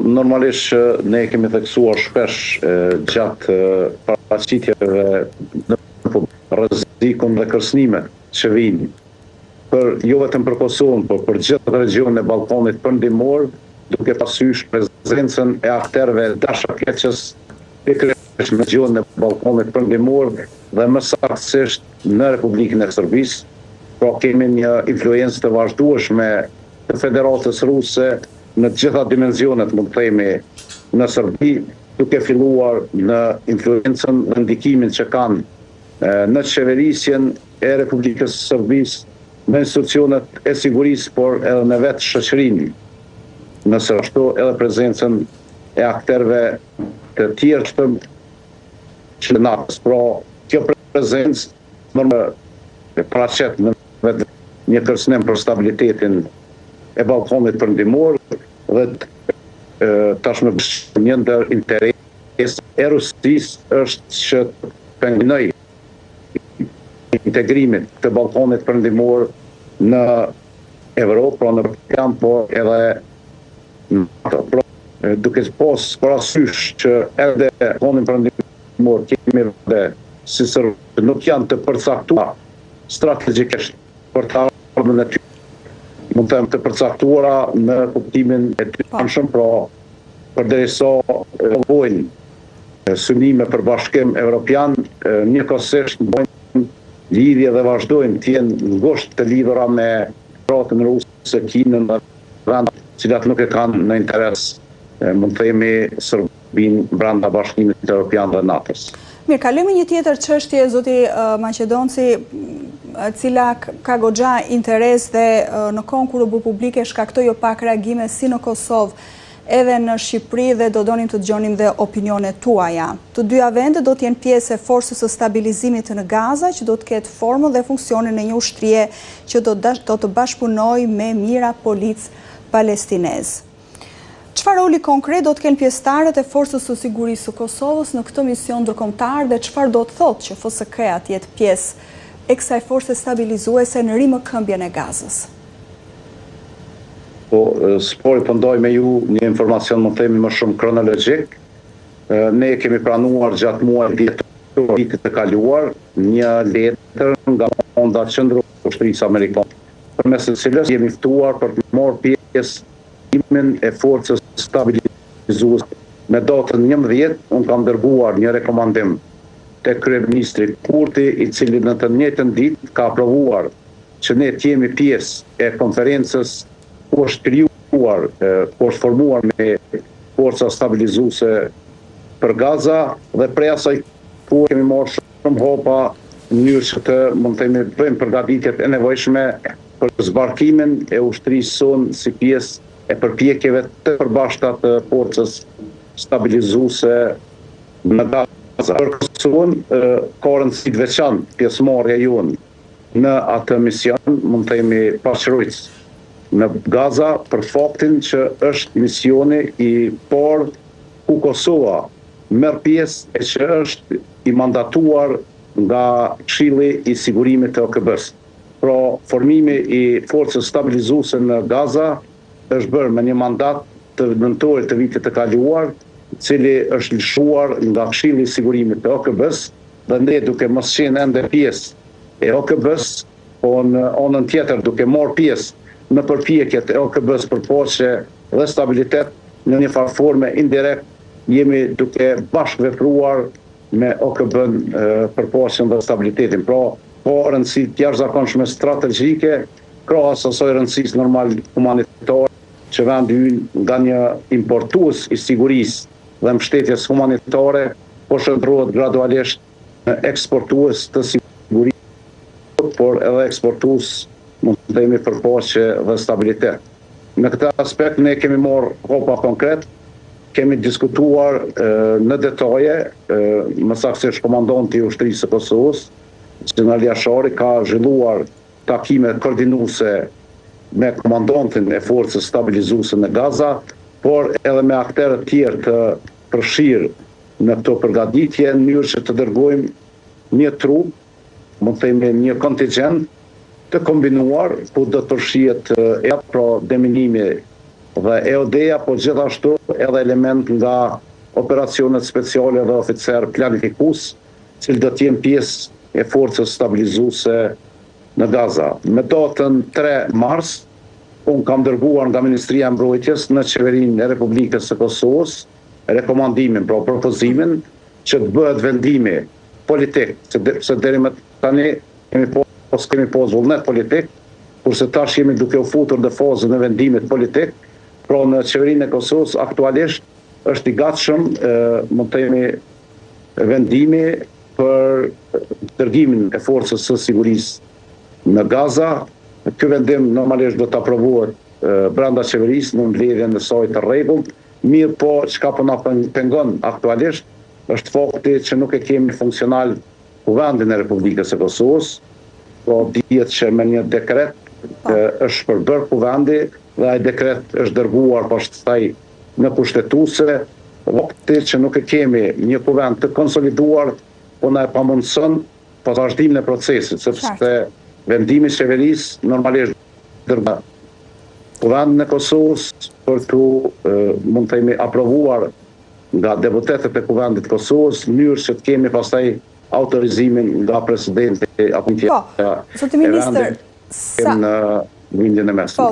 normalisht ne kemi theksuar shpesh gjatë paraqitjeve në rrezikun dhe kërcënimet që vijnë për jo vetëm për Kosovën, por për gjithë regionin e Ballkanit Perëndimor, duke pasysh prezencën e akterëve dashakeqës pikërisht në regionin e Ballkanit Perëndimor dhe më saktësisht në Republikën e Serbisë. Pra kemi një influencë të vazhdueshme të Federatës Ruse në të gjitha dimensionet, mund të themi, në Serbi, duke filluar në influencën dhe ndikimin që kanë në qeverisjen e Republikës së Serbisë, në institucionet e sigurisë, por edhe në vetë shoqërinë. Nëse ashtu edhe prezencën e akterëve të tjerë që natës. Pra, kjo prezencë më paraqet në vetë një kërcënim për stabilitetin e Ballkanit Perëndimor dhe tashmë një ndër interes e Rusisë është që pengonoj integrimit të Ballkanit Perëndimor në Evropë, pra në Balkan, por edhe NATO. Duke pas parasysh që edhe Ballkanin Perëndimor kemi dhe si Serbia nuk janë të përcaktuar strategjikisht për të ardhmen e tyre, mund të them të përcaktuara në kuptimin e tyre, pra përderisa vojnë synime për bashkim evropian, njëkohësisht bëjnë lidhje dhe vazhdojnë të jenë ngusht të lidhura me Federatën Ruse, Kinën dhe vende të cilat nuk e kanë në interes, mund të themi, Serbinë brenda Bashkimit Evropian dhe NATO-s. Mirë, kalojmë një tjetër çështje, zoti Maqedonci, cila ka goxha interes dhe në kohën kur u bë publike shkaktoi jo pak reagime si në Kosovë, edhe në Shqipëri, dhe do donim të dëgjonim dhe opinionet tuaja. Të dyja vende do të jenë pjesë e forcës së stabilizimit në Gaza, që do të ketë formën dhe funksionin e një ushtrie që do të bashkëpunojë me mira policë palestinez. Çfarë roli konkret do të kenë pjesëtarët e forcës së sigurisë së Kosovës në këtë mision ndërkombëtar dhe çfarë do të thotë që FSK-ja të jetë pjesë e kësaj force stabilizuese në rimëkëmbjen e Gazës? Spori pëndoj me ju një informacion më themi më shumë kronologjik. Ne kemi pranuar gjatë muajit dhjetor vitit të kaluar një letër nga Fonda Qendrore e Ushtrisë Amerikane, përmes së cilës jemi ftuar për të marrë pjesë e forcës stabilizuese. Me datën 11, unë kam dërguar një rekomandim te kryeministri Kurti, i cili në të njëjtën ditë ka aprovuar që ne të jemi pjesë e konferencës ku është krijuar, ku është formuar me forca stabilizuese për Gaza, dhe prej asaj ku kemi marrë shumë hopa në mënyrë që të mund të themi bëjmë përgatitjet e nevojshme për zbarkimin e ushtrisë sonë si pjesë e përpjekjeve të përbashkëta të forcës stabilizuese në Gaza. Për Kosovën ka rëndësi të veçantë pjesëmarrja jonë në atë mision, mund të themi paqërojtës në Gaza, për faktin që është misioni i parë ku Kosova merr pjesë e që është i mandatuar nga Këshilli i Sigurimit të OKB-s. Pra, formimi i forcës stabilizuese në Gaza është bërë me një mandat të nëntorit të vitit të kaluar, i cili është lëshuar nga Këshilli i Sigurimit të OKB-s, dhe ne duke mos qenë ende pjesë e OKB-s, po në anën tjetër duke marrë pjesë në përpjekjet e OKB-s për paqe dhe stabilitet, në një farë forme indirekt jemi duke bashkë vepruar me OKB-n për paqen dhe stabilitetin. Pra, ka rëndësi të jashtëzakonshme strategjike, krahas asaj rëndësisë normal humanitare që vendi ynë nga një importues i sigurisë dhe mbështetjes humanitare, po shndrohet gradualisht në eksportues të sigurisë, por edhe eksportues mund të themi për paqe dhe stabilitet. Në këtë aspekt ne kemi marrë hopa konkret, kemi diskutuar në detaje, më saktësisht komandanti i ushtrisë së Kosovës, General Jashari, ka zhvilluar takime koordinuese me komandantin e forcës stabilizuese në Gaza, por edhe me akterë të tjerë të përfshirë në këto përgatitje, në mënyrë që të dërgojmë një trup, mund të themi një kontingjent të kombinuar, ku do të përfshihet pra deminimi dhe EOD-ja, po gjithashtu edhe element nga operacionet speciale dhe oficer planifikues, cilë do t'jenë pjesë e forcës stabilizuese në Gaza. Me datën 3 mars, unë kam dërguar nga Ministria e Mbrojtjes në Qeverinë e Republikës së Kosovës rekomandimin, pra propozimin, që të bëhet vendimi politik, se deri më tani kemi pas vullnet politik, kurse tash jemi duke u futur në fazën e vendimit politik, pra në Qeverinë e Kosovës aktualisht është i gatshëm, mund të themi, vendimi për dërgimin e forcës së sigurisë në Gaza. Ky vendim normalisht do të aprovohet brenda qeverisë në mbledhjen e saj të rregullt, mirë po çka po na pengon aktualisht është fakti që nuk e kemi funksional Kuvendin e Republikës së Kosovës, po dihet që me një dekret është përbërë Kuvendi dhe ai dekret është dërguar pastaj në kushtetuese, fakti që nuk e kemi një kuvend të konsoliduar, po na e pamundson vazhdimin e procesit, sepse vendimi i qeverisë normalisht dërga Kuvendin e Kosovës për të mund të themi aprovuar nga deputetët e Kuvendit të Kosovës, në mënyrë që të kemi pastaj autorizimin nga presidenti apo Zoti ministër, në lindjen e mesme.